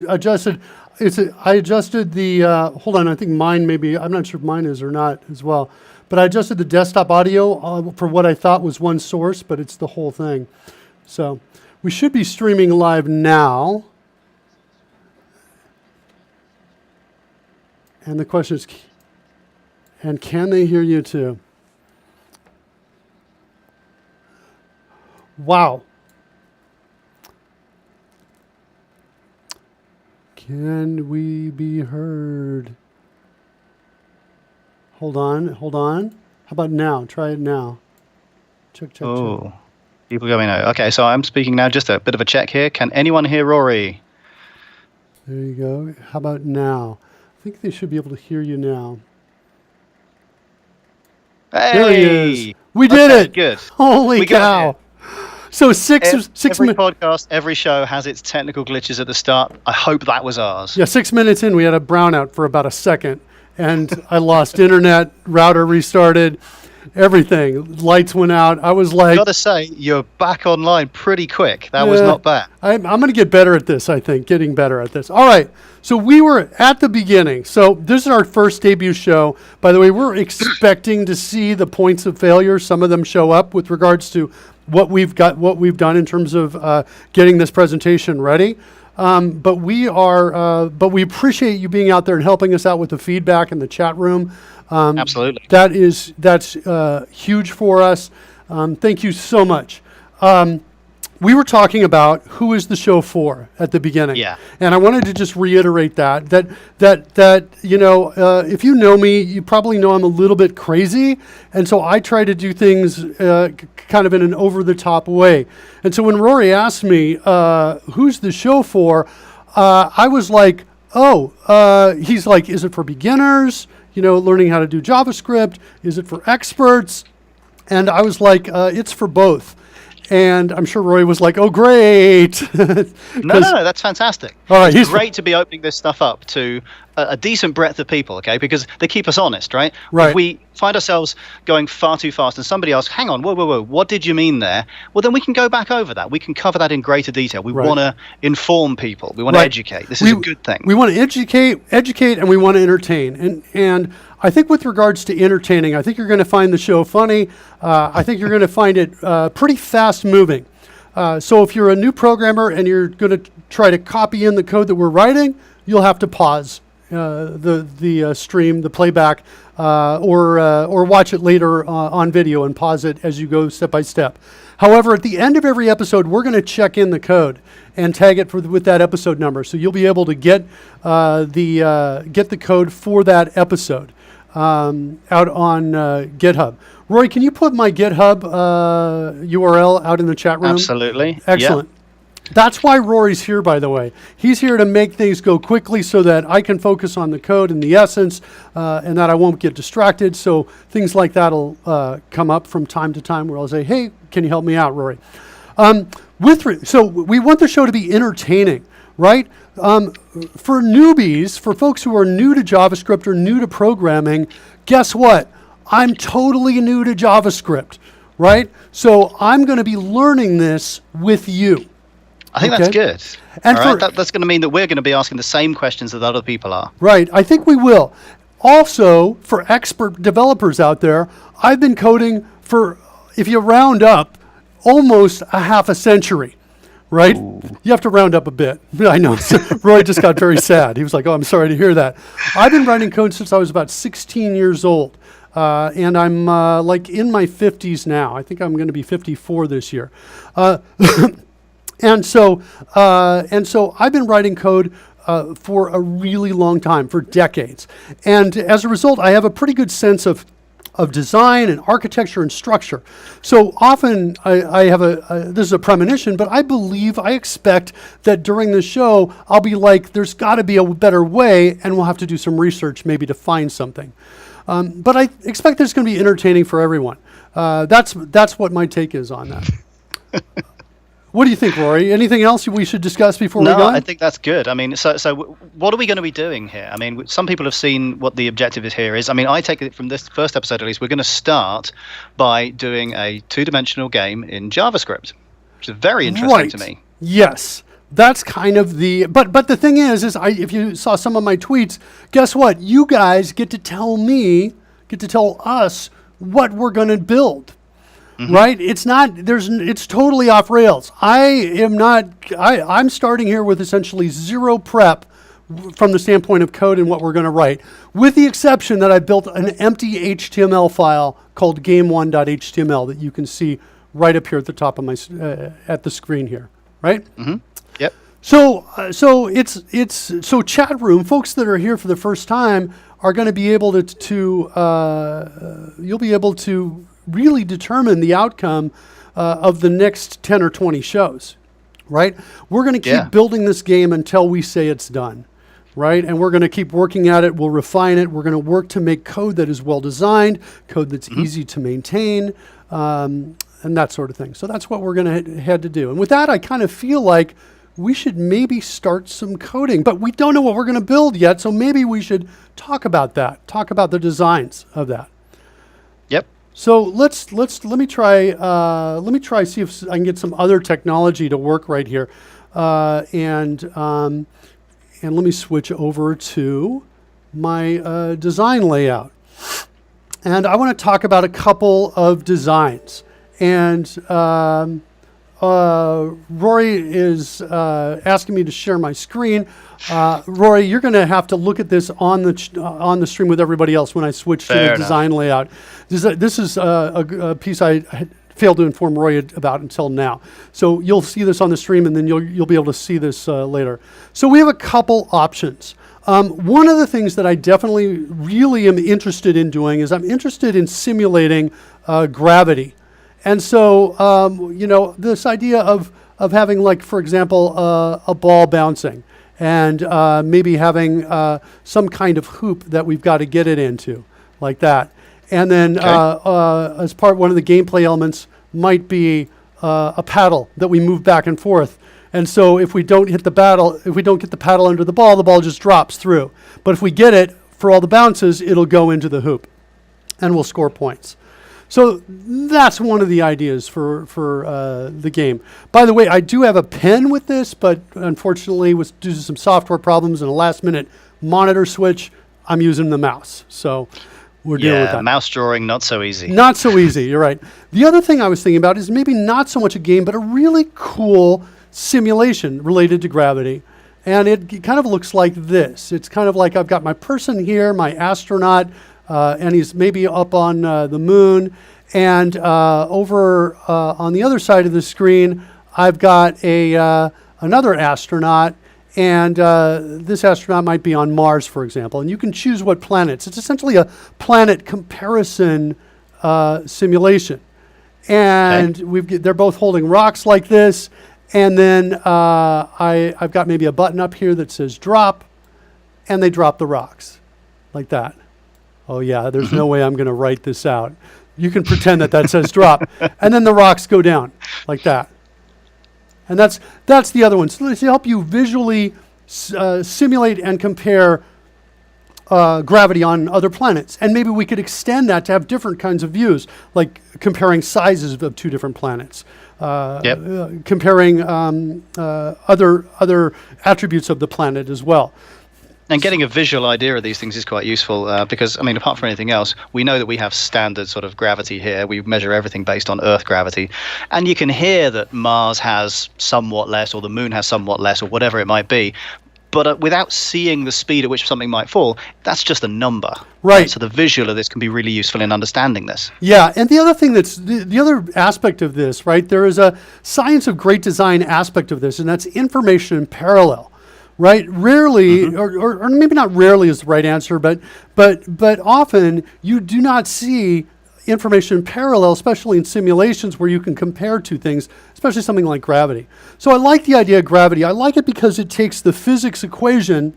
adjusted. I adjusted the. Hold on, I think mine maybe. I'm not sure if mine is or not as well. But I adjusted the desktop audio for what I thought was one source, but it's the whole thing. So we should be streaming live now. And the question is, and can they hear you too? Wow. Can we be heard? Hold on. How about now? Try it now. Check. Oh, people going out. Okay, so I'm speaking now. Just a bit of a check here. Can anyone hear Rory? There you go. How about now? I think they should be able to hear you now. Hey! There he is. We did it. Good. Holy cow. So six every minutes. podcast, every show has its technical glitches at the start. I hope that was ours. Yeah, 6 minutes in, we had a brownout for about a second, and I lost internet, router restarted, everything. Lights went out. I was like, I've got to say, you're back online pretty quick. That was not bad. I'm going to get better at this, I think, getting better at this. All right, so we were at the beginning. So this is our first debut show. By the way, we're expecting to see the points of failure. Some of them show up with regards to what we've done in terms of getting this presentation ready. But we appreciate you being out there and helping us out with the feedback in the chat room. Absolutely. That's huge for us. Thank you so much. We were talking about who is the show for at the beginning. Yeah. And I wanted to just reiterate that if you know me, you probably know I'm a little bit crazy. And so I try to do things kind of in an over-the-top way. And so when Rory asked me, who's the show for, I was like, he's like, is it for beginners, learning how to do JavaScript? Is it for experts? And I was like, it's for both. And I'm sure Roy was like, oh, great. No, that's fantastic. All right, it's great to be opening this stuff up to a decent breadth of people, okay? Because they keep us honest, right? Right. If we find ourselves going far too fast and somebody asks, hang on, whoa, what did you mean there? Well, then we can go back over that. We can cover that in greater detail. We want to inform people. We want to educate. This is a good thing. We want to educate, and we want to entertain. And I think with regards to entertaining, I think you're going to find the show funny. I think you're going to find it pretty fast moving. So if you're a new programmer and you're going to try to copy in the code that we're writing, you'll have to pause the stream, the playback, or watch it later on video and pause it as you go step by step. However, at the end of every episode, we're going to check in the code and tag it with that episode number, so you'll be able to get the code for that episode out on GitHub. Roy, can you put my GitHub URL out in the chat room? Absolutely. Excellent. Yep. That's why Rory's here, by the way. He's here to make things go quickly so that I can focus on the code and the essence and that I won't get distracted. So things like that will come up from time to time where I'll say, hey, can you help me out, Rory? So we want the show to be entertaining, right? For newbies, for folks who are new to JavaScript or new to programming, guess what? I'm totally new to JavaScript, right? So I'm going to be learning this with you. I think that's good. And that's going to mean that we're going to be asking the same questions that other people are. Right. I think we will. Also, for expert developers out there, I've been coding for, if you round up, almost a half a century, right? Ooh. You have to round up a bit. I know. Roy just got very sad. He was like, oh, I'm sorry to hear that. I've been writing code since I was about 16 years old. And I'm like in my 50s now. I think I'm going to be 54 this year. And so I've been writing code for a really long time, for decades. And as a result, I have a pretty good sense of design and architecture and structure. So often I have this is a premonition, but I expect that during the show, I'll be like, there's got to be a better way, and we'll have to do some research maybe to find something. But I expect it's going to be entertaining for everyone. That's what my take is on that. What do you think, Rory? Anything else we should discuss before we go? No, I think that's good. I mean, so what are we going to be doing here? I mean, some people have seen what the objective here is. I mean, I take it from this first episode at least, we're going to start by doing a two-dimensional game in JavaScript, which is very interesting to me. Yes. That's kind of the, but the thing is if you saw some of my tweets, guess what? You guys get to tell us what we're going to build. Right? It's totally off rails. I'm starting here with essentially zero prep from the standpoint of code and what we're going to write, with the exception that I built an empty HTML file called game1.html that you can see right up here at the top of my, at the screen here, right? Yep. So so chat room folks that are here for the first time are going to be able you'll be able to really determine the outcome of the next 10 or 20 shows, right? We're going to keep building this game until we say it's done, right? And we're going to keep working at it. We'll refine it. We're going to work to make code that is well designed, code that's easy to maintain, and that sort of thing. So that's what we're going to head to do. And with that, I kind of feel like we should maybe start some coding, but we don't know what we're going to build yet. So maybe we should talk about that, talk about the designs of that. Yep. So let me try see if I can get some other technology to work right here, and let me switch over to my design layout, and I want to talk about a couple of designs. And Rory is asking me to share my screen. Rory, you're going to have to look at this on the stream with everybody else when I switch to the design layout. This is a piece I had failed to inform Rory about until now. So you'll see this on the stream, and then you'll be able to see this later. So we have a couple options. One of the things that I definitely really am interested in doing is I'm interested in simulating gravity. And so, this idea of having, like, for example, a ball bouncing, and maybe having some kind of hoop that we've got to get it into, like that. And then as one of the gameplay elements might be a paddle that we move back and forth. And so if we don't get the paddle under the ball just drops through. But if we get it for all the bounces, it'll go into the hoop, and we'll score points. So that's one of the ideas for the game. By the way, I do have a pen with this, but unfortunately, due to some software problems and a last-minute monitor switch, I'm using the mouse. So we're dealing with that. Mouse drawing, not so easy. Not so easy, you're right. The other thing I was thinking about is maybe not so much a game, but a really cool simulation related to gravity. And it kind of looks like this. It's kind of like I've got my person here, my astronaut, and he's maybe up on the moon. And over on the other side of the screen, I've got another astronaut. And this astronaut might be on Mars, for example. And you can choose what planets. It's essentially a planet comparison simulation. And they're both holding rocks like this. And then I've got maybe a button up here that says drop. And they drop the rocks like that. Oh, yeah, there's no way I'm going to write this out. You can pretend that says drop. And then the rocks go down like that. And that's the other one. So to help you visually simulate and compare gravity on other planets. And maybe we could extend that to have different kinds of views, like comparing sizes of two different planets. Comparing other attributes of the planet as well. And getting a visual idea of these things is quite useful because, I mean, apart from anything else, we know that we have standard sort of gravity here. We measure everything based on Earth gravity. And you can hear that Mars has somewhat less, or the moon has somewhat less, or whatever it might be. But without seeing the speed at which something might fall, that's just a number. Right. So the visual of this can be really useful in understanding this. Yeah, and the other thing the other aspect of this, right, there is a science of great design aspect of this, and that's information in parallel. Right, rarely, or maybe not rarely is the right answer, but often you do not see information in parallel, especially in simulations where you can compare two things, especially something like gravity. So I like the idea of gravity. I like it because it takes the physics equation,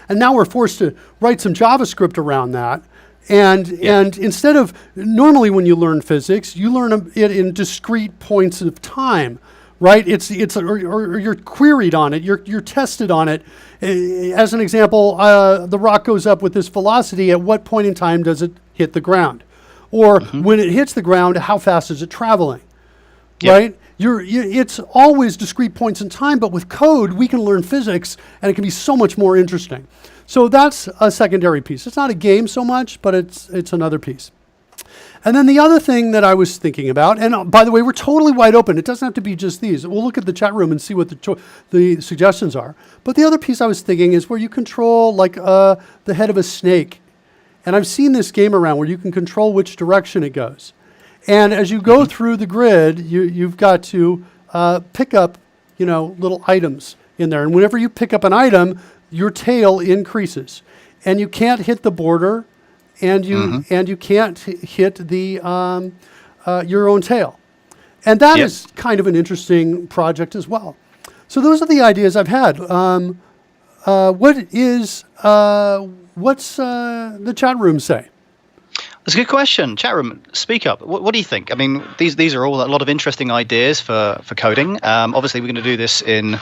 and now we're forced to write some JavaScript around that. And instead of, normally when you learn physics, you learn it in discrete points of time. Right, or you're queried on it. You're tested on it. As an example, the rock goes up with this velocity. At what point in time does it hit the ground? Or when it hits the ground, how fast is it traveling? Right? It's always discrete points in time, but with code, we can learn physics, and it can be so much more interesting. So that's a secondary piece. It's not a game so much, but it's another piece. And then the other thing that I was thinking about, and by the way, we're totally wide open. It doesn't have to be just these. We'll look at the chat room and see what the suggestions are. But the other piece I was thinking is where you control like the head of a snake. And I've seen this game around where you can control which direction it goes. And as you go through the grid, you've got to pick up, little items in there. And whenever you pick up an item, your tail increases. And you can't hit the border, and you can't hit the your own tail. And that is kind of an interesting project as well. So those are the ideas I've had. What's the chat room say? That's a good question. Chat room, speak up. What do you think? I mean, these are all a lot of interesting ideas for coding. Obviously, we're going to do this in,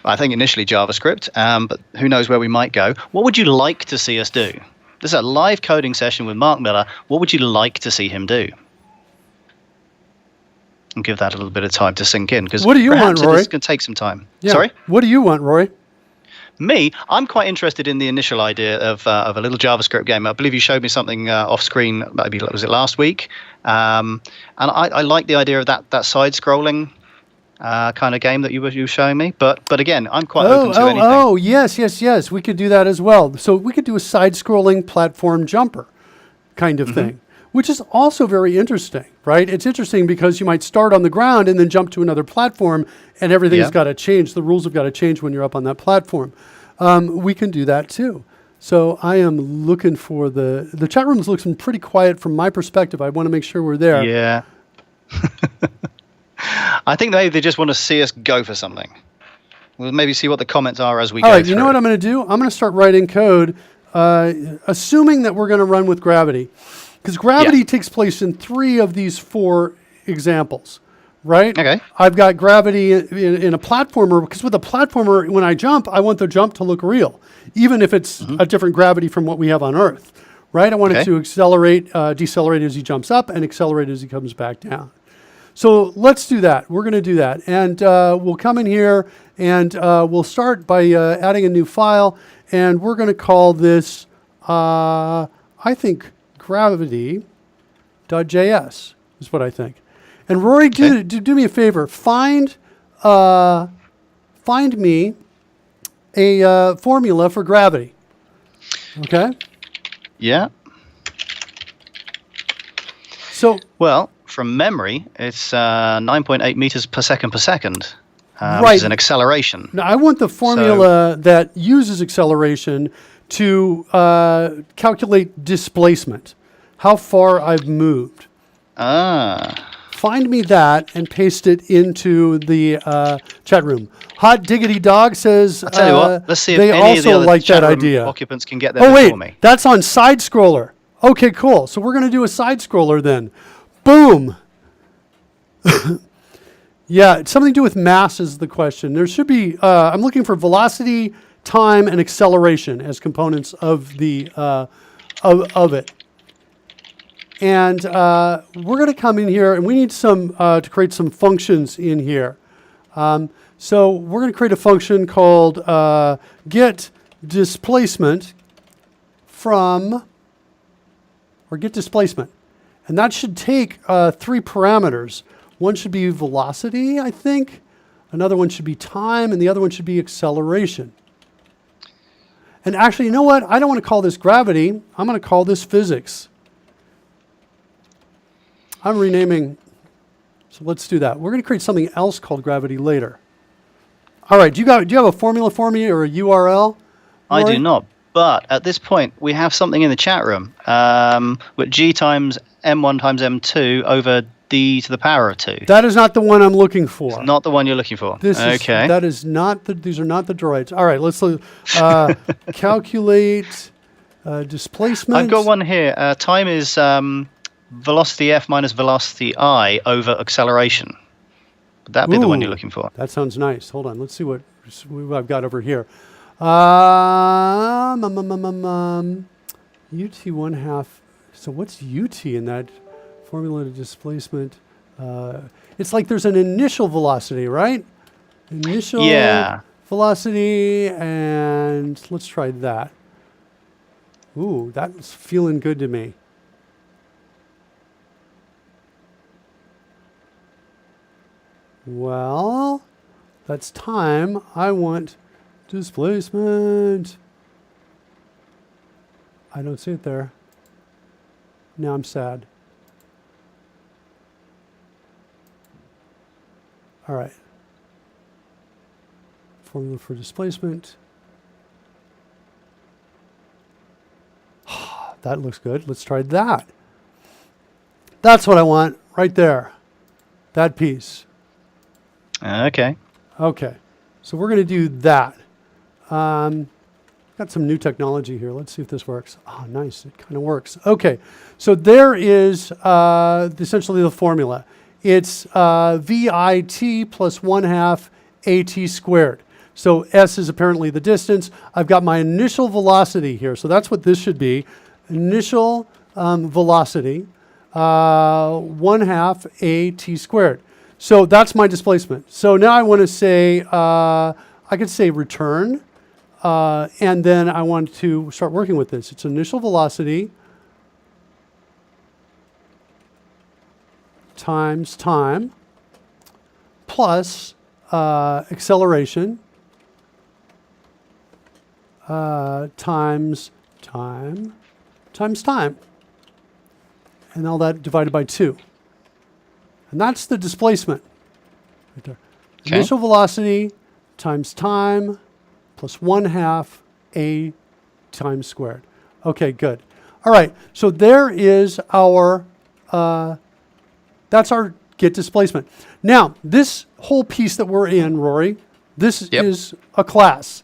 I think, initially JavaScript, but who knows where we might go. What would you like to see us do? This is a live coding session with Mark Miller. What would you like to see him do? And give that a little bit of time to sink in, because what do you want, Rory? It's going to take some time. Yeah. Sorry? What do you want, Rory? Me, I'm quite interested in the initial idea of a little JavaScript game. I believe you showed me something off screen, maybe was it last week? And I like the idea of that side-scrolling kind of game that you were showing me. But again, I'm quite open to anything. Oh, yes. We could do that as well. So we could do a side-scrolling platform jumper kind of thing, which is also very interesting, right? It's interesting because you might start on the ground and then jump to another platform, and everything's got to change. The rules have got to change when you're up on that platform. We can do that too. So I am looking for the chat room's looking pretty quiet from my perspective. I want to make sure we're there. Yeah. I think maybe they just want to see us go for something. We'll maybe see what the comments are as we go. All right, through. you know what I'm going to do? I'm going to start writing code, assuming that we're going to run with gravity. Because gravity takes place in 3 of these 4 examples, right? Okay. I've got gravity in a platformer, because with a platformer, when I jump, I want the jump to look real, even if it's a different gravity from what we have on Earth, right? I want it to accelerate, decelerate as he jumps up, and accelerate as he comes back down. So let's do that. We're going to do that. And we'll come in here, and we'll start by adding a new file, and we're going to call this, I think, gravity.js is what I think. And Rory, do me a favor. Find me a formula for gravity. Okay? Yeah. So, well, from memory, it's 9.8 meters per second, which is an acceleration. Now, I want the formula that uses acceleration to calculate displacement, how far I've moved. Find me that and paste it into the chat room. Hot Diggity Dog says I'll tell you what, let's see if they any of the also other like chat that room idea. Occupants can get there before me. That's on side scroller. Okay, cool. So we're going to do a side scroller then. Boom. Yeah, something to do with mass is the question. There should be, I'm looking for velocity, time, and acceleration as components of the of it. And we're going to come in here, and we need some to create some functions in here. So we're going to create a function called get displacement from, or get displacement. And that should take 3 parameters. One should be velocity, I think. Another one should be time, and the other one should be acceleration. And actually, you know what? I don't want to call this gravity. I'm going to call this physics. I'm renaming. So let's do that. We're going to create something else called gravity later. All right. Do you have a formula for me or a URL? I do not. But at this point, we have something in the chat room. With G times M1 times M2 over D to the power of 2. That is not the one I'm looking for. It's not the one you're looking for. These are not the droids. All right, let's calculate displacement. I've got one here. Time is velocity F minus velocity I over acceleration. Would that be the one you're looking for? That sounds nice. Hold on, let's see what I've got over here. UT 1/2. So what's UT in that formula to displacement? It's like there's an initial velocity, right? Initial Yeah. velocity, and let's try that. Ooh, that's feeling good to me. Well, that's time. I want displacement. I don't see it there. Now I'm sad. All right. Formula for displacement. That looks good. Let's try that. That's what I want right there. That piece. Okay. Okay. So we're going to do that. Got some new technology here. Let's see if this works. Oh, nice. It kind of works. Okay. So there is essentially the formula. It's VIT plus 1/2 AT squared. So S is apparently the distance. I've got my initial velocity here. So that's what this should be. Initial velocity, 1/2 AT squared. So that's my displacement. So now I want to say, I could say return. And then I want to start working with this. It's initial velocity times time plus acceleration times time times time. And all that divided by 2. And that's the displacement right there. Okay. Initial velocity times time plus 1/2 A times squared. Okay, good. All right, so there is our, that's our get displacement. Now, this whole piece that we're in, Rory, this is a class.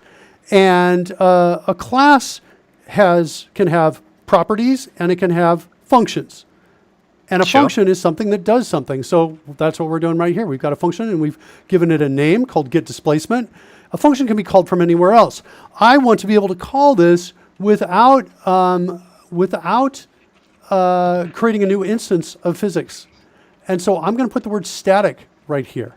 And a class can have properties and it can have functions. And a function is something that does something. So that's what we're doing right here. We've got a function and we've given it a name called get displacement. A function can be called from anywhere else. I want to be able to call this without creating a new instance of physics. And so I'm going to put the word static right here.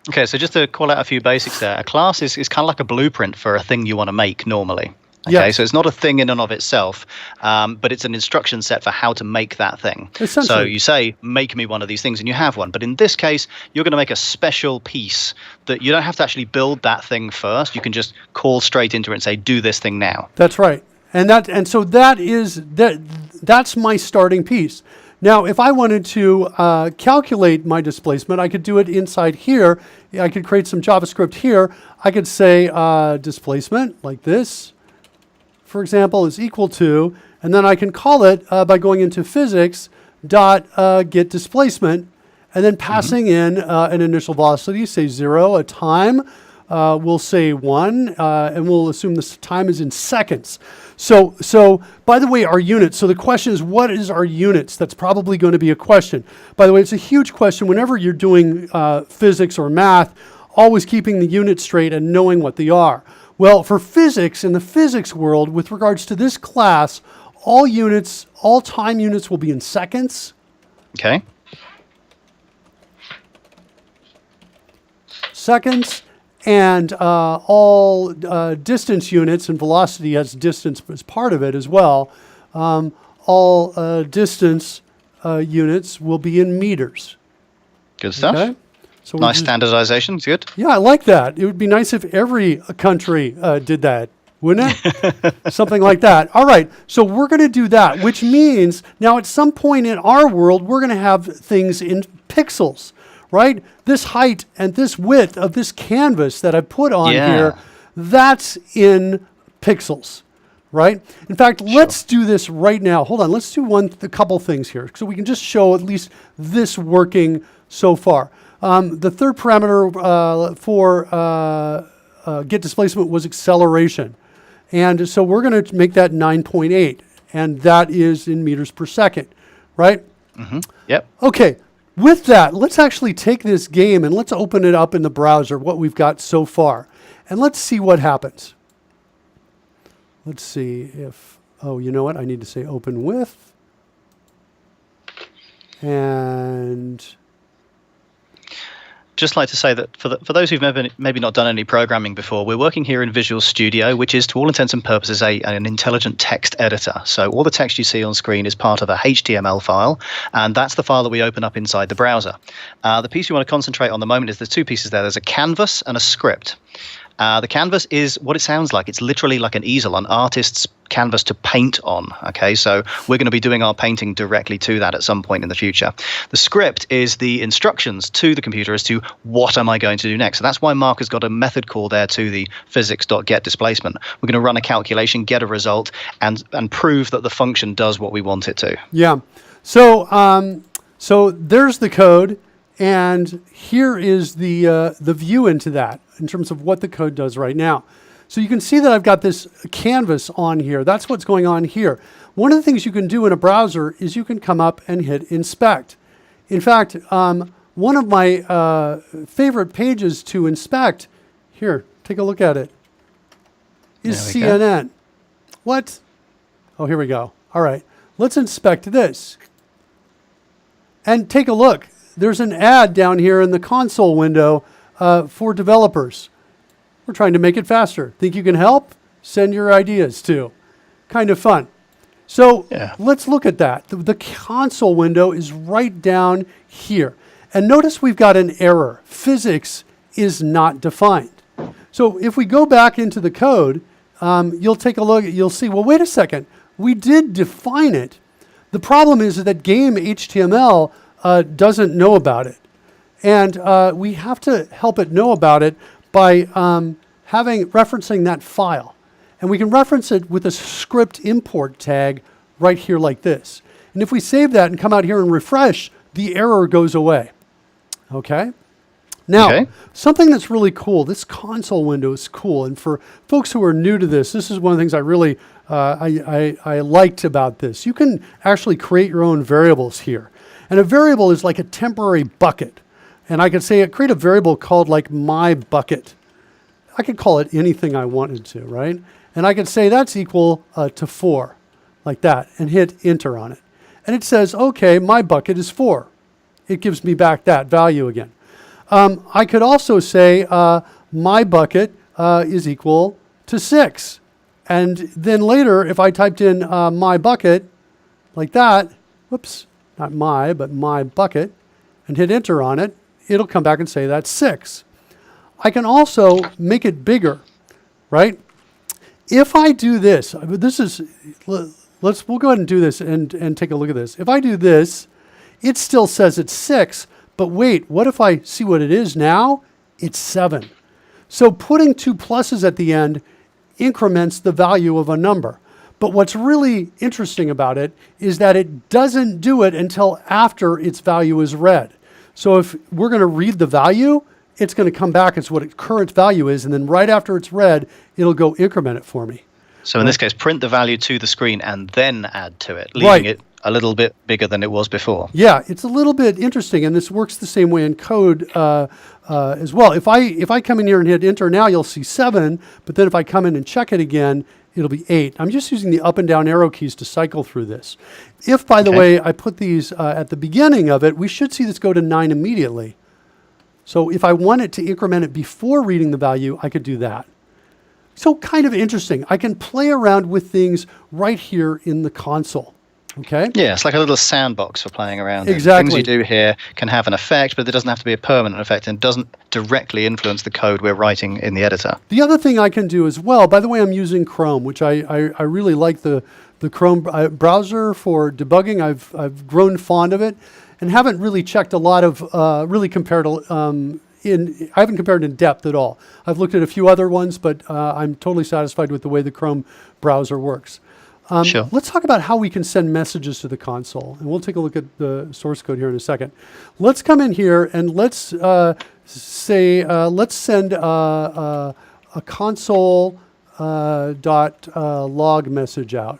Okay, so just to call out a few basics there, a class is kind of like a blueprint for a thing you want to make normally. Okay, Yes. so it's not a thing in and of itself, but it's an instruction set for how to make that thing. So Essentially. you say, make me one of these things, and you have one. But in this case, you're going to make a special piece that you don't have to actually build that thing first. You can just call straight into it and say, do this thing now. That's right. And so that's my starting piece. Now, if I wanted to calculate my displacement, I could do it inside here. I could create some JavaScript here. I could say displacement like this, for example, is equal to, and then I can call it by going into physics dot get displacement, and then passing in an initial velocity, say 0, a time, we'll say 1, and we'll assume this time is in seconds. So by the way, our units, so the question is, what is our units? That's probably going to be a question. By the way, it's a huge question whenever you're doing physics or math, always keeping the units straight and knowing what they are. Well, for physics, in the physics world, with regards to this class, all time units will be in seconds. Okay. Seconds, and all distance units, and velocity has distance as part of it as well, all distance units will be in meters. Good stuff. Okay? So Nice standardization. It's good. Yeah, I like that. It would be nice if every country did that, wouldn't it? Something like that. All right, so we're going to do that, which means now at some point in our world, we're going to have things in pixels, right? This height and this width of this canvas that I put on here, that's in pixels, right? In fact, let's do this right now. Hold on, let's do a couple things here so we can just show at least this working so far. The third parameter for get displacement was acceleration. And so we're going to make that 9.8, and that is in meters per second, right? Yep. Okay, with that, let's actually take this game and let's open it up in the browser, what we've got so far, and let's see what happens. Let's see if, oh, you know what? I need to say open with, and just like to say that for those who've maybe not done any programming before, we're working here in Visual Studio, which is to all intents and purposes an intelligent text editor. So all the text you see on screen is part of a HTML file, and that's the file that we open up inside the browser. The piece you want to concentrate on the moment is there's two pieces there. There's a canvas and a script. The canvas is what it sounds like. It's literally like an easel, an artist's canvas to paint on. Okay, so we're going to be doing our painting directly to that at some point in the future. The script is the instructions to the computer as to what am I going to do next. So that's why Mark has got a method call there to the physics.getDisplacement. We're going to run a calculation, get a result, and prove that the function does what we want it to. Yeah. So so there's the code, and here is the view into that in terms of what the code does right now. So you can see that I've got this canvas on here. That's what's going on here. One of the things you can do in a browser is you can come up and hit inspect. In fact, one of my favorite pages to inspect, here, take a look at it, is CNN. What? Oh, here we go. All right, let's inspect this. And take a look. There's an ad down here in the console window for developers. We're trying to make it faster. Think you can help? Send your ideas too. Kind of fun. So let's look at that. The console window is right down here. And notice we've got an error. Physics is not defined. So if we go back into the code, you'll take a look. You'll see, well, wait a second. We did define it. The problem is that game HTML doesn't know about it. And we have to help it know about it by referencing that file. And we can reference it with a script import tag right here like this. And if we save that and come out here and refresh, the error goes away. Okay? Now, something that's really cool, this console window is cool. And for folks who are new to this, this is one of the things I really I liked about this. You can actually create your own variables here. And a variable is like a temporary bucket. And I could say, create a variable called like my bucket. I could call it anything I wanted to, right? And I could say that's equal to 4, like that, and hit enter on it. And it says, okay, my bucket is 4. It gives me back that value again. I could also say my bucket is equal to 6. And then later, if I typed in my bucket, like that, whoops, not my, but my bucket, and hit enter on it, it'll come back and say that's 6. I can also make it bigger, right? If I do this, we'll go ahead and do this and take a look at this. If I do this, it still says it's 6, but wait, what if I see what it is now? It's 7. So putting 2 pluses at the end increments the value of a number. But what's really interesting about it is that it doesn't do it until after its value is read. So if we're going to read the value, it's going to come back as what its current value is, and then right after it's read, it'll go increment it for me. So in this case, print the value to the screen and then add to it, leaving it a little bit bigger than it was before. Yeah, it's a little bit interesting, and this works the same way in code as well. If I come in here and hit enter now, you'll see 7, but then if I come in and check it again, it'll be 8. I'm just using the up and down arrow keys to cycle through this. If, by the way, I put these at the beginning of it, we should see this go to 9 immediately. So if I wanted to increment it before reading the value, I could do that. So kind of interesting. I can play around with things right here in the console. Okay? Yeah, it's like a little sandbox for playing around. Exactly. Things you do here can have an effect, but it doesn't have to be a permanent effect and doesn't directly influence the code we're writing in the editor. The other thing I can do as well, by the way, I'm using Chrome, which I really like the Chrome browser for debugging. I've grown fond of it and haven't really checked a lot of, really compared I haven't compared in depth at all. I've looked at a few other ones, but I'm totally satisfied with the way the Chrome browser works. Sure. Let's talk about how we can send messages to the console, and we'll take a look at the source code here in a second. Let's come in here and let's let's send a console .log message out,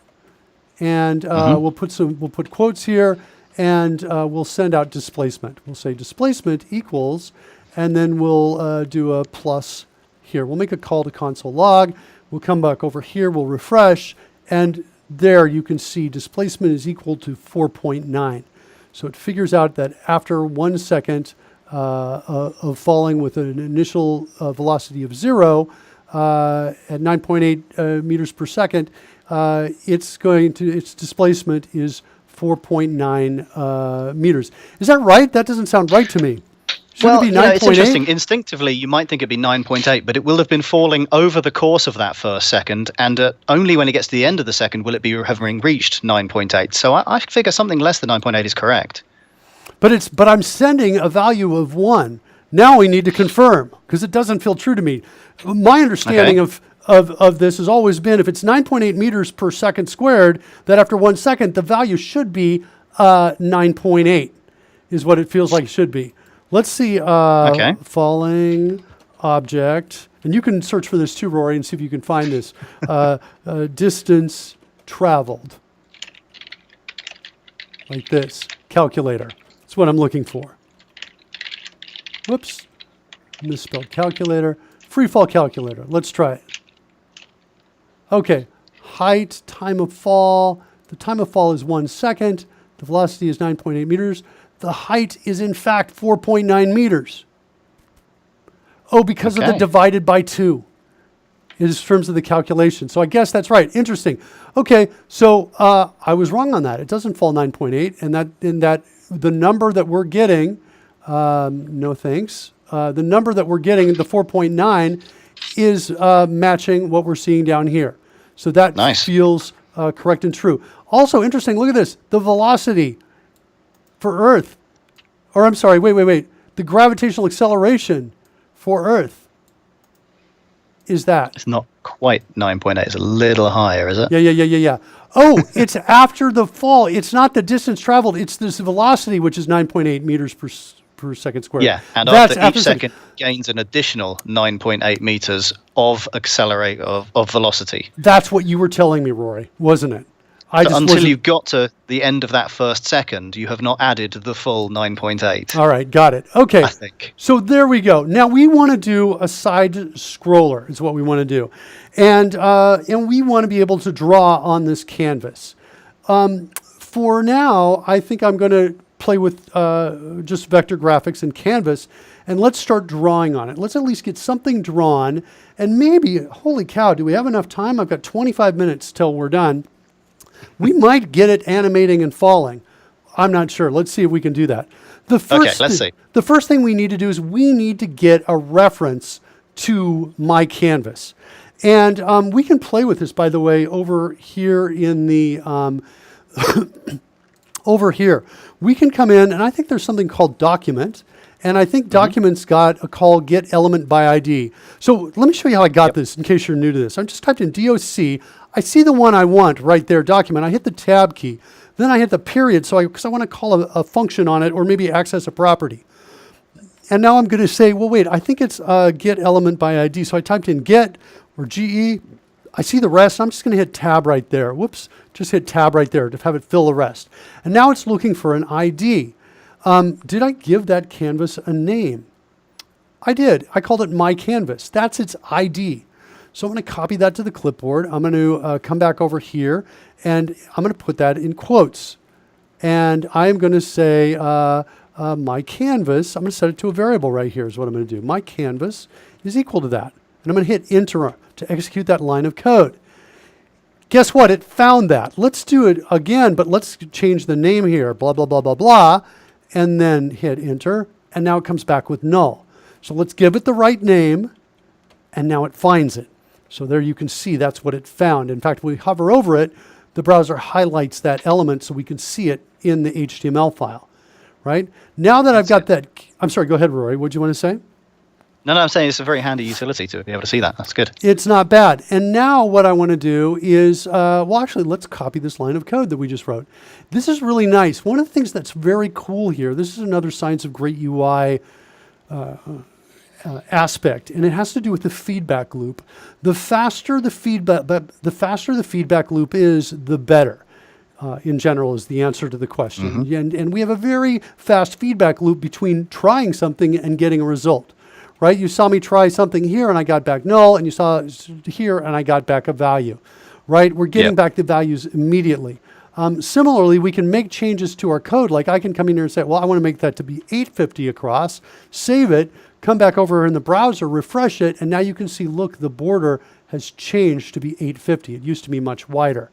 and we'll put quotes here, and we'll send out displacement. We'll say displacement equals, and then we'll do a plus here. We'll make a call to console log. We'll come back over here. We'll refresh, and there you can see displacement is equal to 4.9. So it figures out that after 1 second, of falling with an initial velocity of 0 at 9.8 meters per second, its displacement is 4.9 meters. Is that right? That doesn't sound right to me. Shouldn't it be 9.8? It's interesting. Instinctively, you might think it'd be 9.8, but it will have been falling over the course of that first second, and only when it gets to the end of the second will it be having reached 9.8. So I figure something less than 9.8 is correct. But I'm sending a value of 1. Now we need to confirm, because it doesn't feel true to me. My understanding of this has always been, if it's 9.8 meters per second squared, that after 1 second, the value should be 9.8, is what it feels like it should be. Let's see, falling object, and you can search for this too, Rory, and see if you can find this. Distance traveled, like this, calculator. That's what I'm looking for. Whoops, misspelled calculator. Free fall calculator, let's try it. Okay, height, time of fall. The time of fall is 1 second. The velocity is 9.8 meters. The height is in fact 4.9 meters. Oh, because of the divided by 2 in terms of the calculation. So I guess that's right. Interesting. Okay, so I was wrong on that. It doesn't fall 9.8, and that the number that we're getting, no thanks. The number that we're getting, the 4.9, is matching what we're seeing down here. So that feels correct and true. Also interesting, look at this. The velocity for Earth, or I'm sorry, wait. The gravitational acceleration for Earth is that. It's not quite 9.8. It's a little higher, is it? Yeah. Oh, it's after the fall. It's not the distance traveled. It's this velocity, which is 9.8 meters per second squared. Yeah, and after each second gains an additional 9.8 meters of of velocity. That's what you were telling me, Rory, wasn't it? Until you got to the end of that first second, you have not added the full 9.8. All right, got it. Okay, I think. So there we go. Now we want to do a side scroller is what we want to do. And we want to be able to draw on this canvas. For now, I think I'm going to play with just vector graphics and canvas, and let's start drawing on it. Let's at least get something drawn, and maybe, holy cow, do we have enough time? I've got 25 minutes till we're done. We might get it animating and falling. I'm not sure. Let's see if we can do that. Let's see. The first thing we need to do is we need to get a reference to my canvas. And we can play with this, by the way, over here in the, over here. We can come in, and I think there's something called document. And I think documents got a call get element by ID. So let me show you how I got this in case you're new to this. I just typed in DOC. I see the one I want right there, document. I hit the tab key. Then I hit the period because I want to call a function on it or maybe access a property. And now I'm going to say, well, wait, I think it's get element by ID. So I typed in get or GE. I see the rest. I'm just going to hit tab right there. Whoops, just hit tab right there to have it fill the rest. And now it's looking for an ID. Did I give that canvas a name? I did. I called it my canvas. That's its ID. So I'm going to copy that to the clipboard. I'm going to come back over here, and I'm going to put that in quotes. And I'm going to say my canvas. I'm going to set it to a variable right here is what I'm going to do. My canvas is equal to that. And I'm going to hit enter to execute that line of code. Guess what? It found that. Let's do it again, but let's change the name here, blah, blah, blah, blah, blah, and then hit enter. And now it comes back with null. So let's give it the right name, and now it finds it. So there you can see that's what it found. In fact, when we hover over it, the browser highlights that element so we can see it in the HTML file, right? Now that I've got that, I'm sorry, go ahead, Rory. What do you want to say? No, I'm saying it's a very handy utility to be able to see that. That's good. It's not bad. And now what I want to do is, well, actually, let's copy this line of code that we just wrote. This is really nice. One of the things that's very cool here, this is another Science of Great UI aspect, and it has to do with the feedback loop. The faster the feedback loop is, the better. In general, is the answer to the question. And we have a very fast feedback loop between trying something and getting a result. Right? You saw me try something here and I got back null, and you saw here and I got back a value. Right? We're getting back the values immediately. Similarly, we can make changes to our code. Like I can come in here and say, well, I want to make that to be 850 across, save it, come back over in the browser, refresh it, and now you can see, look, the border has changed to be 850. It used to be much wider,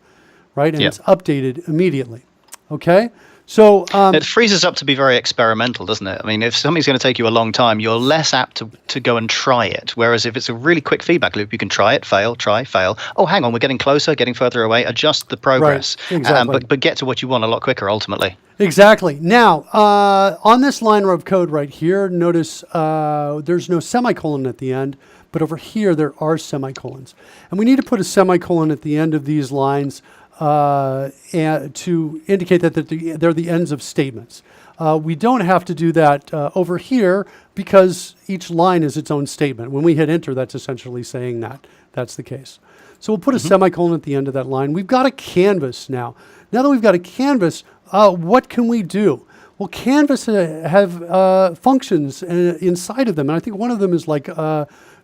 right? And it's updated immediately, okay? So it frees us up to be very experimental, doesn't it? I mean, if something's going to take you a long time, you're less apt to go and try it. Whereas if it's a really quick feedback loop, you can try it, fail, try, fail. Oh, hang on, we're getting closer, getting further away. Adjust the progress, right, exactly. But get to what you want a lot quicker ultimately. Exactly. Now, on this line of code right here, notice there's no semicolon at the end, but over here there are semicolons. And we need to put a semicolon at the end of these lines and to indicate that they're the ends of statements. We don't have to do that over here because each line is its own statement. When we hit enter, that's essentially saying that that's the case. So we'll put a semicolon at the end of that line. We've got a canvas now. Now that we've got a canvas, what can we do? Well, Canvas have functions inside of them. And I think one of them is like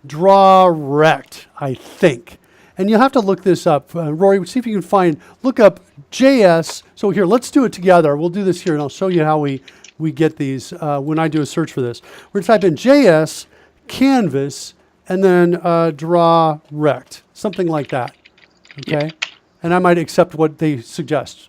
draw rect, I think. And you'll have to look this up. Rory, see if you can look up JS. So here, let's do it together. We'll do this here, and I'll show you how we get these when I do a search for this. We're going to type in JS, canvas, and then draw rect, something like that. Okay? And I might accept what they suggest.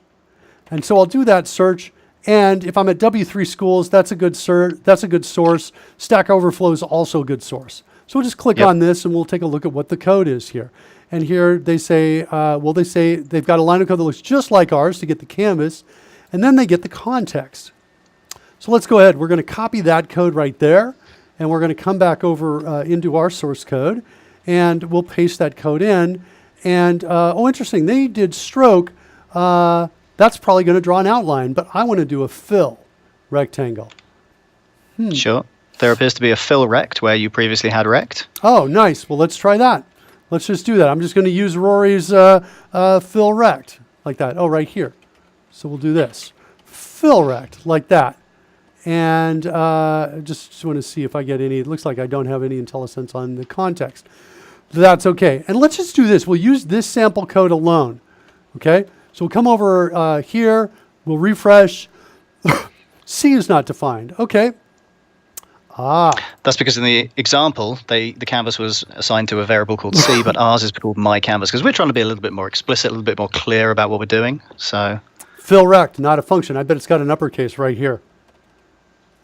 And so I'll do that search. And if I'm at W3 Schools, that's a good source. Stack Overflow is also a good source. So we'll just click on this, and we'll take a look at what the code is here. And here they say, they say they've got a line of code that looks just like ours to get the canvas, and then they get the context. So let's go ahead. We're going to copy that code right there, and we're going to come back over into our source code, and we'll paste that code in. And, oh, interesting, they did stroke. That's probably going to draw an outline, but I want to do a fill rectangle. Sure. There appears to be a fill rect where you previously had rect. Oh, nice. Well, let's try that. Let's just do that. I'm just going to use Rory's fill rect like that. Oh, right here. So we'll do this. Fill rect like that. And just want to see if I get any. It looks like I don't have any IntelliSense on the context. That's okay. And let's just do this. We'll use this sample code alone. Okay? So we'll come over here. We'll refresh. C is not defined. Okay. That's because in the example, the canvas was assigned to a variable called C, but ours is called myCanvas because we're trying to be a little bit more explicit, a little bit more clear about what we're doing. So, fill rect, not a function. I bet it's got an uppercase right here.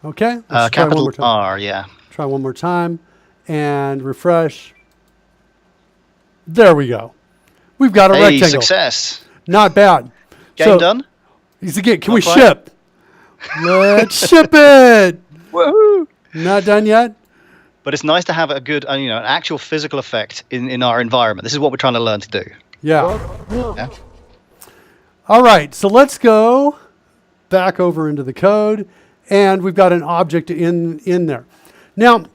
Okay, let's try one more time. R, yeah. Try one more time and refresh. There we go. We've got a rectangle. Success. Not bad. Game done? Can we ship? Let's ship it. Woohoo! Not done yet? But it's nice to have a good, an actual physical effect in our environment. This is what we're trying to learn to do. Yeah. All right, so let's go back over into the code, and we've got an object in there. Now,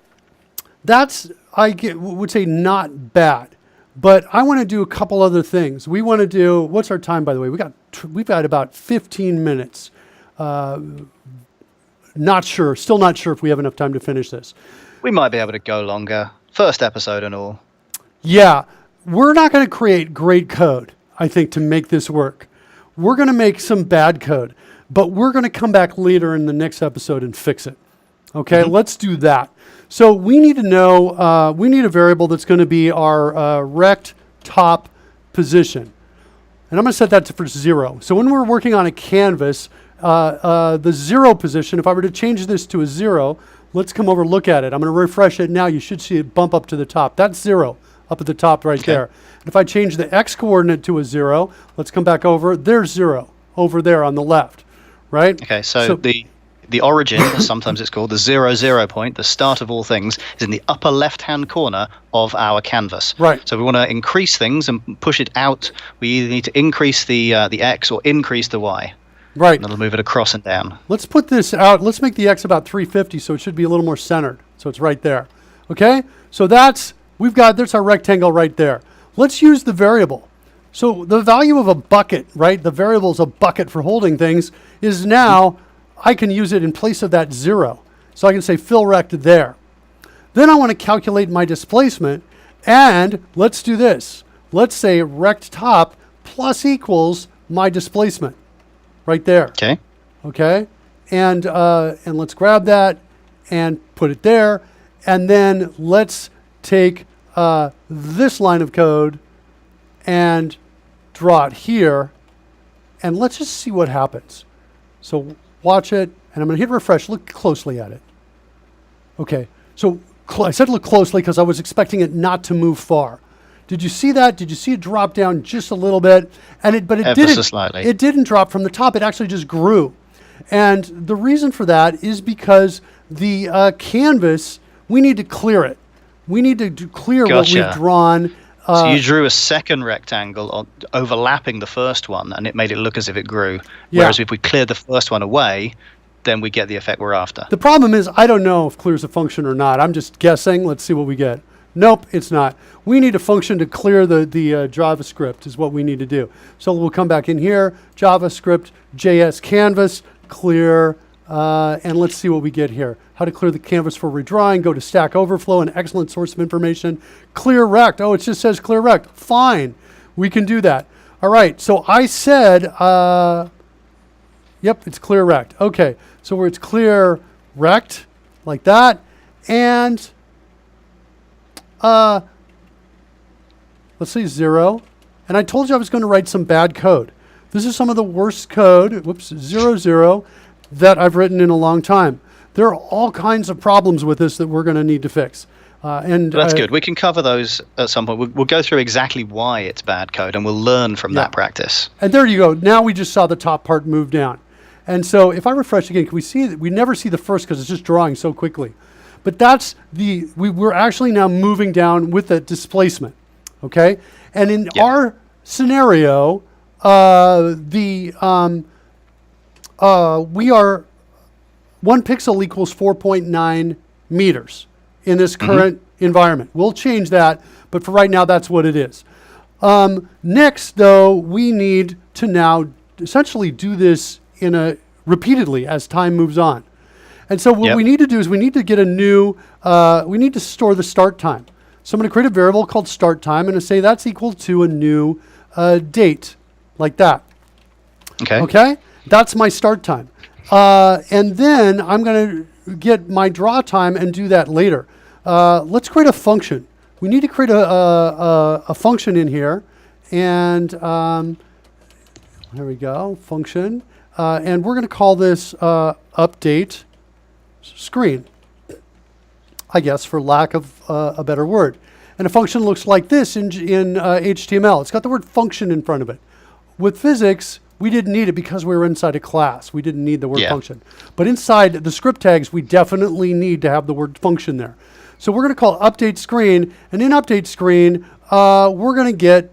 that's, would say not bad, but I want to do a couple other things. We want to do, what's our time, by the way? We've got about 15 minutes. Still not sure if we have enough time to finish this. We might be able to go longer. First episode and all. Yeah, we're not going to create great code, I think, to make this work. We're going to make some bad code, but we're going to come back later in the next episode and fix it. Okay, let's do that. So we need to know, we need a variable that's going to be our rect top position. And I'm going to set that for 0. So when we're working on a canvas, the 0 position, if I were to change this to a 0, let's come over and look at it. I'm going to refresh it now. You should see it bump up to the top. That's 0 up at the top right there. And if I change the x coordinate to a 0, let's come back over. There's 0 over there on the left, right? Okay, so the origin, as sometimes it's called, the 0, 0 point, the start of all things, is in the upper left-hand corner of our canvas. Right. So we want to increase things and push it out. We either need to increase the x or increase the y. Right. And it'll move it across and down. Let's put this out. Let's make the x about 350, so it should be a little more centered. So it's right there. Okay? So there's our rectangle right there. Let's use the variable. So the value of a bucket, right? The variable is a bucket for holding things, is now, I can use it in place of that 0. So I can say fill rect there. Then I want to calculate my displacement, and let's do this. Let's say rect top plus equals my displacement right there. Okay. Okay, and let's grab that and put it there, and then let's take this line of code and draw it here, and let's just see what happens. So watch it, and I'm going to hit refresh. Look closely at it. Okay, so I said look closely because I was expecting it not to move far. Did you see that? Did you see it drop down just a little bit? But it Ever didn't. so slightly. It didn't drop from the top. It actually just grew. And the reason for that is because the canvas, we need to clear it. We need to clear what Gotcha. we've drawn. So you drew a second rectangle overlapping the first one, and it made it look as if it grew. Yeah. Whereas if we cleared the first one away, then we get the effect we're after. The problem is I don't know if clear's a function or not. I'm just guessing. Let's see what we get. Nope, it's not. We need a function to clear the JavaScript is what we need to do. So we'll come back in here, JavaScript, JS canvas, clear, and let's see what we get here. How to clear the canvas for redrawing. Go to Stack Overflow, an excellent source of information. Clear rect. Oh, it just says clear rect. Fine, we can do that. All right, so I said, yep, it's clear rect. Okay, so where it's clear rect, like that, and let's say 0. And I told you I was going to write some bad code. This is some of the worst code, 0, 0, that I've written in a long time. There are all kinds of problems with this that we're going to need to fix. That's good. We can cover those at some point. We'll go through exactly why it's bad code, and we'll learn from that practice. And there you go. Now we just saw the top part move down. And so if I refresh again, can we see that? We never see the first because it's just drawing so quickly. But that's we're actually now moving down with the displacement, okay? And in our scenario, we are 1 pixel equals 4.9 meters in this current environment. We'll change that, but for right now, that's what it is. Next, though, we need to now essentially do this repeatedly as time moves on. And so what we need to do is we need to get a new, we need to store the start time. So I'm going to create a variable called start time and say that's equal to a new date, like that. Okay. Okay? That's my start time. And then I'm going to get my draw time and do that later. Let's create a function. We need to create a function in here. And there we go, function. And we're going to call this update screen, I guess, for lack of a better word. And a function looks like this in HTML. It's got the word function in front of it. With physics, we didn't need it because we were inside a class. We didn't need the word function. But inside the script tags, we definitely need to have the word function there. So we're going to call update screen. And in update screen, we're going to get,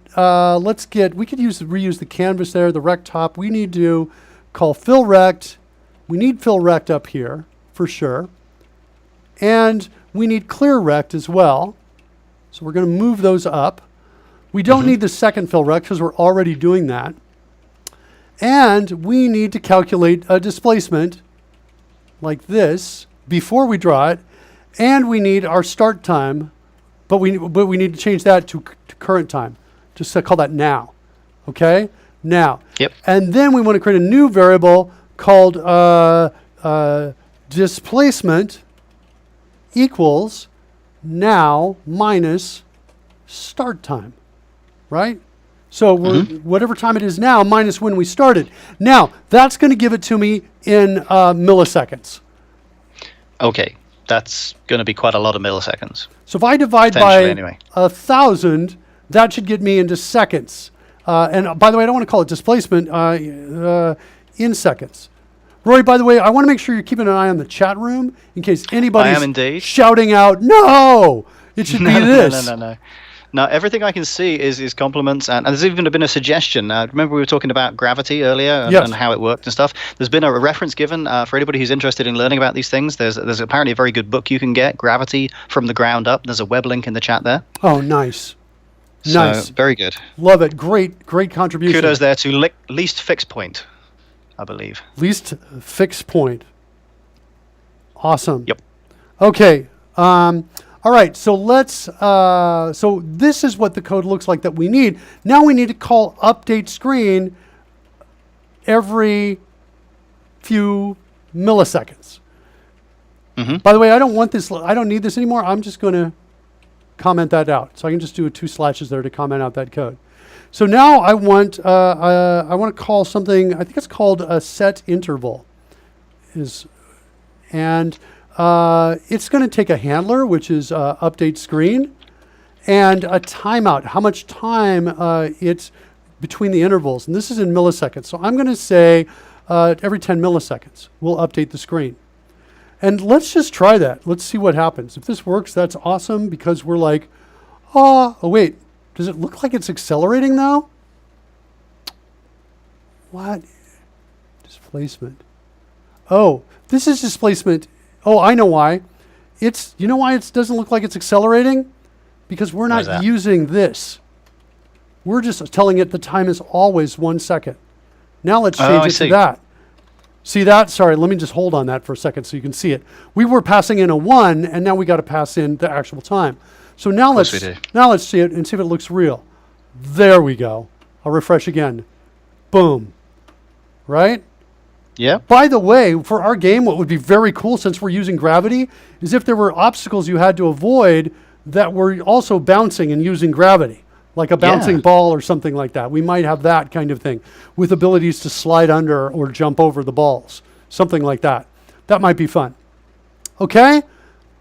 we could reuse the canvas there, the rect top. We need to call fill rect. We need fill rect up here for sure. And we need clear rect as well. So we're going to move those up. We don't need the second fill rect because we're already doing that. And we need to calculate a displacement like this before we draw it. And we need our start time, but we need to change that to current time. Just call that now. Okay? Now. Yep. And then we want to create a new variable called displacement equals now minus start time, right? So we're whatever time it is now minus when we started. Now, that's going to give it to me in milliseconds. Okay, that's going to be quite a lot of milliseconds. So if I divide by 1,000, that should get me into seconds. And by the way, I don't want to call it displacement in seconds. Roy, by the way, I want to make sure you're keeping an eye on the chat room in case anybody's shouting out, no, it should be this. No. Now, everything I can see is compliments, and there's even been a suggestion. Remember we were talking about gravity earlier and how it worked and stuff? There's been a reference given for anybody who's interested in learning about these things. There's apparently a very good book you can get, Gravity from the Ground Up. There's a web link in the chat there. Oh, nice. Nice. So, very good. Love it. Great contribution. Kudos there to Least Fix Point, I believe. Least Fix Point. Awesome. Yep. Okay. All right, so so this is what the code looks like that we need. Now we need to call update screen every few milliseconds. Mm-hmm. By the way, I don't want this. I don't need this anymore. I'm just going to comment that out. So I can just do 2 slashes there to comment out that code. So now I want to call something. I think it's called a set interval. And it's going to take a handler, which is update screen, and a timeout. How much time it's between the intervals, and this is in milliseconds. So I'm going to say every 10 milliseconds we'll update the screen. And let's just try that. Let's see what happens. If this works, that's awesome, because we're like, oh wait, does it look like it's accelerating now? What? Displacement. Oh, this is displacement. Oh, I know why. You know why it doesn't look like it's accelerating? Because we're not using this. We're just telling it the time is always 1 second. Now let's change it to that. See that? Sorry, let me just hold on that for a second so you can see it. We were passing in a 1, and now we got to pass in the actual time. So now let's see it and see if it looks real. There we go. I'll refresh again. Boom. Right? Yeah. By the way, for our game, what would be very cool, since we're using gravity, is if there were obstacles you had to avoid that were also bouncing and using gravity, like a bouncing ball or something like that. We might have that kind of thing with abilities to slide under or jump over the balls, something like that. That might be fun. Okay?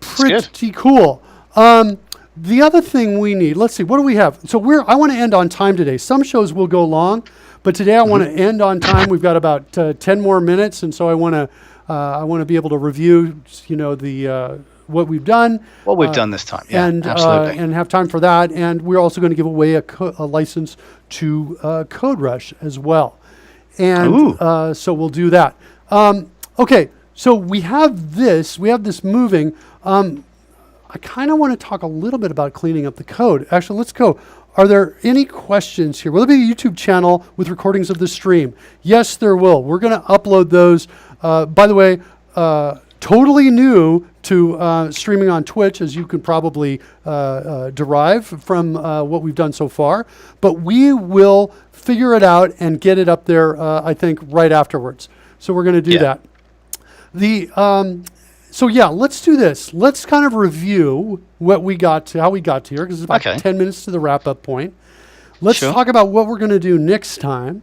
Pretty cool. The other thing we need, let's see, what do we have? So I want to end on time today. Some shows will go long, but today I want to end on time. We've got about 10 more minutes, and so I want to be able to review, what we've done. What we've done this time, yeah, absolutely. And have time for that. And we're also going to give away a license to CodeRushed as well. And so we'll do that. Okay, so we have this moving. I kind of want to talk a little bit about cleaning up the code. Actually, let's go. Are there any questions here? Will there be a YouTube channel with recordings of the stream? Yes, there will. We're going to upload those. By the way, totally new to streaming on Twitch, as you can probably derive from what we've done so far. But we will figure it out and get it up there, I think, right afterwards. So we're going to do that. So yeah, let's do this. Let's kind of review how we got to here, because it's about 10 minutes to the wrap-up point. Let's talk about what we're going to do next time.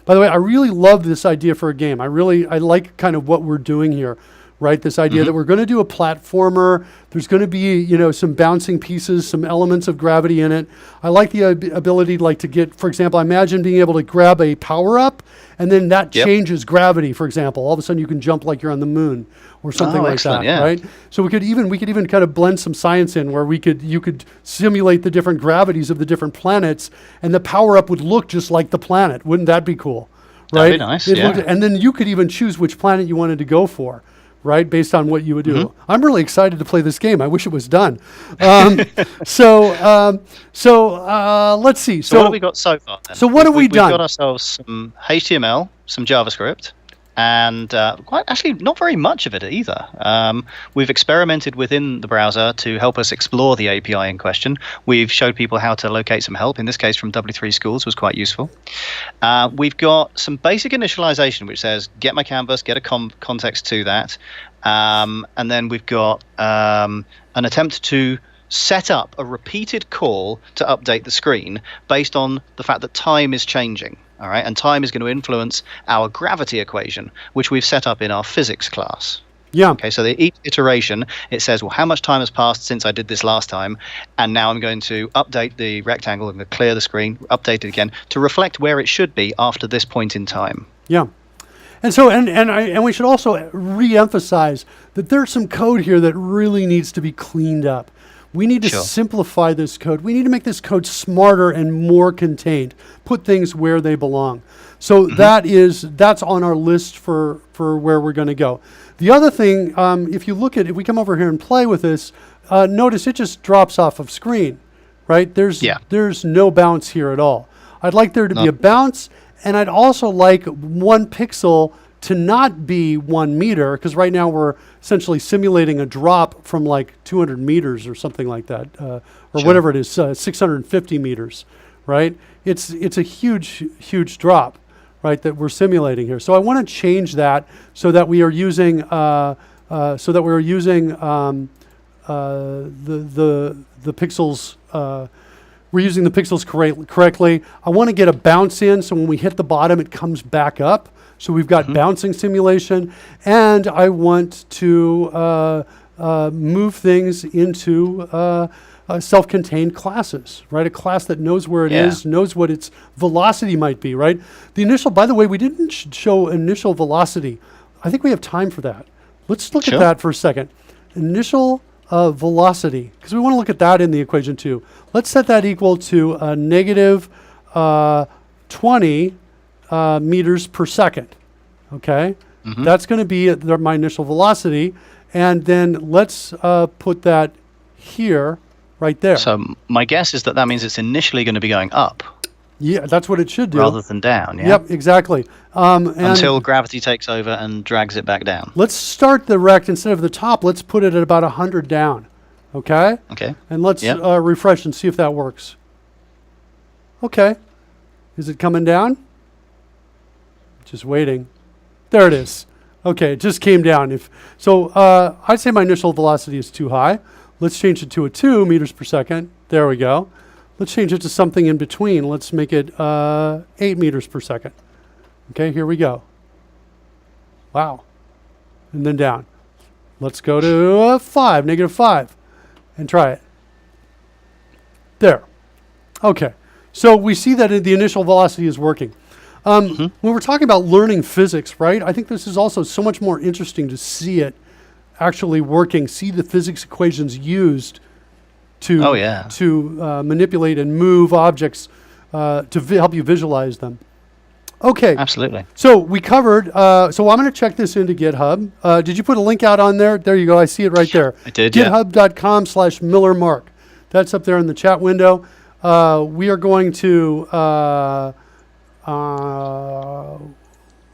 By the way, I really love this idea for a game. I like kind of what we're doing here, right? This idea that we're going to do a platformer. There's going to be, some bouncing pieces, some elements of gravity in it. I like the ability to get, for example, I imagine being able to grab a power-up, and then that changes gravity, for example. All of a sudden you can jump like you're on the moon or something like that, right? So we could even kind of blend some science in where you could simulate the different gravities of the different planets, and the power-up would look just like the planet. Wouldn't that be cool? Right? That'd be nice, And then you could even choose which planet you wanted to go for, right, based on what you would do. I'm really excited to play this game. I wish it was done. So let's see. So what have we got so far, then? So what have we done? We've got ourselves some HTML, some JavaScript, and quite actually not very much of it either. We've experimented within the browser to help us explore the API in question. We've showed people how to locate some help. In this case, from W3 Schools was quite useful. We've got some basic initialization, which says get my canvas, get a context to that. And then we've got an attempt to set up a repeated call to update the screen based on the fact that time is changing. All right, and time is going to influence our gravity equation, which we've set up in our physics class. Yeah. Okay, so each iteration, it says, well, how much time has passed since I did this last time? And now I'm going to update the rectangle. I'm going to clear the screen, update it again to reflect where it should be after this point in time. Yeah. And so, and we should also re-emphasize that there's some code here that really needs to be cleaned up. We need to simplify this code. We need to make this code smarter and more contained. Put things where they belong. So that's on our list for where we're going to go. The other thing, if we come over here and play with this, notice it just drops off of screen, right? There's no bounce here at all. I'd like there to be a bounce, and I'd also like 1 pixel to not be 1 meter, because right now we're essentially simulating a drop from like 200 meters or something like that, or whatever it is, 650 meters, right? It's a huge drop, right, that we're simulating here. So I want to change that so that we are using the pixels. We're using the pixels correctly. I want to get a bounce in, so when we hit the bottom, it comes back up. So we've got bouncing simulation, and I want to move things into self-contained classes, right? A class that knows where it is, knows what its velocity might be, right? The initial, by the way, we didn't show initial velocity. I think we have time for that. Let's look at that for a second. Initial velocity, because we want to look at that in the equation too. Let's set that equal to negative 20 meters per second, okay? That's going to be my initial velocity, and then let's put that here, right there. So my guess is that means it's initially going to be going up. Yeah, that's what it should do. Rather than down, yeah? Yep, exactly. Until gravity takes over and drags it back down. Let's start the rect, instead of the top, let's put it at about 100 down, okay? Okay. And let's refresh and see if that works. Okay. Is it coming down? Just waiting. There it is. Okay, it just came down. I'd say my initial velocity is too high. Let's change it to a 2 meters per second. There we go. Let's change it to something in between. Let's make it 8 meters per second. Okay, here we go. Wow. And then down. Let's go to 5, negative 5, and try it. There. Okay. So we see that the initial velocity is working. When we're talking about learning physics, right, I think this is also so much more interesting to see it actually working, see the physics equations used to manipulate and move objects to help you visualize them. Okay. Absolutely. So we covered, so I'm going to check this into GitHub. Did you put a link out on there? There you go. I see it right there. I did, GitHub.com/MillerMark. That's up there in the chat window. We are going to,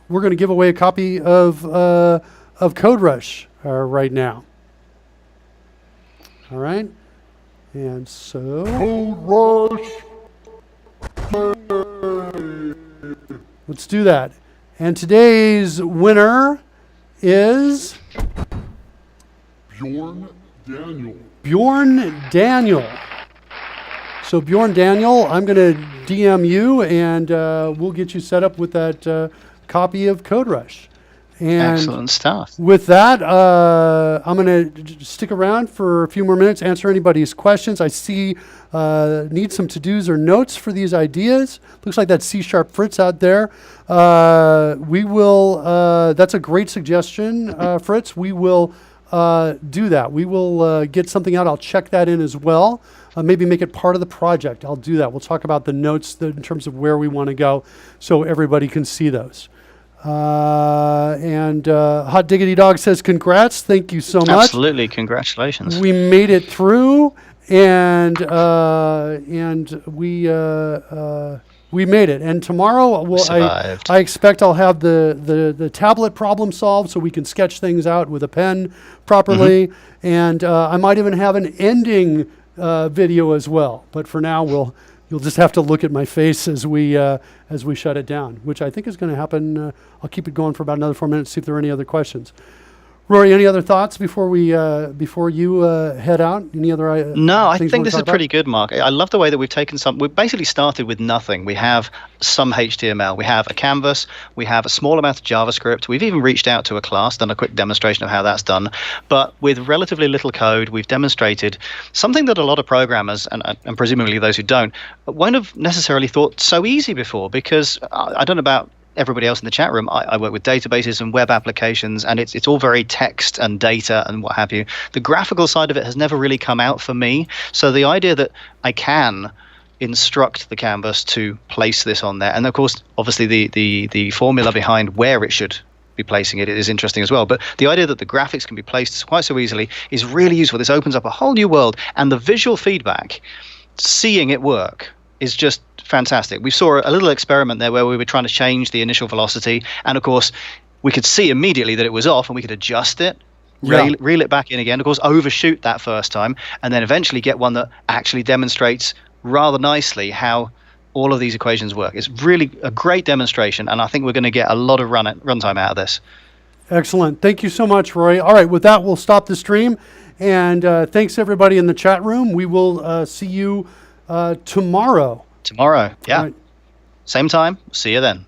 we're going to give away a copy of CodeRushed right now. All right. And so let's do that. And today's winner is Bjorn Daniel. So Bjorn Daniel, I'm going to DM you, and we'll get you set up with that copy of CodeRushed. And excellent stuff. With that, I'm going to stick around for a few more minutes, answer anybody's questions. I see need some to-dos or notes for these ideas. Looks like that's C# Fritz out there. We will, that's a great suggestion, Fritz. We will do that. We will get something out. I'll check that in as well. Maybe make it part of the project. I'll do that. We'll talk about the notes in terms of where we want to go so everybody can see those. And Hot Diggity Dog says, congrats. Thank you so much. Absolutely. Congratulations. We made it through, and we made it. And tomorrow, I expect I'll have the tablet problem solved so we can sketch things out with a pen properly. And I might even have an ending video as well. But for now, you'll just have to look at my face as we shut it down, which I think is going to happen. I'll keep it going for about another 4 minutes, see if there are any other questions. Rory, any other thoughts before you head out? Any other No, I think this is pretty good, Mark. I love the way that we've taken we've basically started with nothing. We have some HTML, we have a canvas, we have a small amount of JavaScript. We've even reached out to a class, done a quick demonstration of how that's done. But with relatively little code, we've demonstrated something that a lot of programmers, and presumably those who don't, won't have necessarily thought so easy before, because I don't know about everybody else in the chat room. I work with databases and web applications, and it's all very text and data and what have you. The graphical side of it has never really come out for me. So the idea that I can instruct the canvas to place this on there, and of course, obviously the formula behind where it should be placing it is interesting as well. But the idea that the graphics can be placed quite so easily is really useful. This opens up a whole new world, and the visual feedback, seeing it work, is just fantastic. We saw a little experiment there where we were trying to change the initial velocity, and of course we could see immediately that it was off, and we could adjust it, reel it back in again, of course overshoot that first time, and then eventually get one that actually demonstrates rather nicely how all of these equations work. It's really a great demonstration, and I think we're going to get a lot of runtime out of this. Excellent. Thank you so much, Roy. All right, with that, we'll stop the stream. And thanks, everybody in the chat room. We will see you tomorrow. Tomorrow, yeah. Right. Same time. See you then.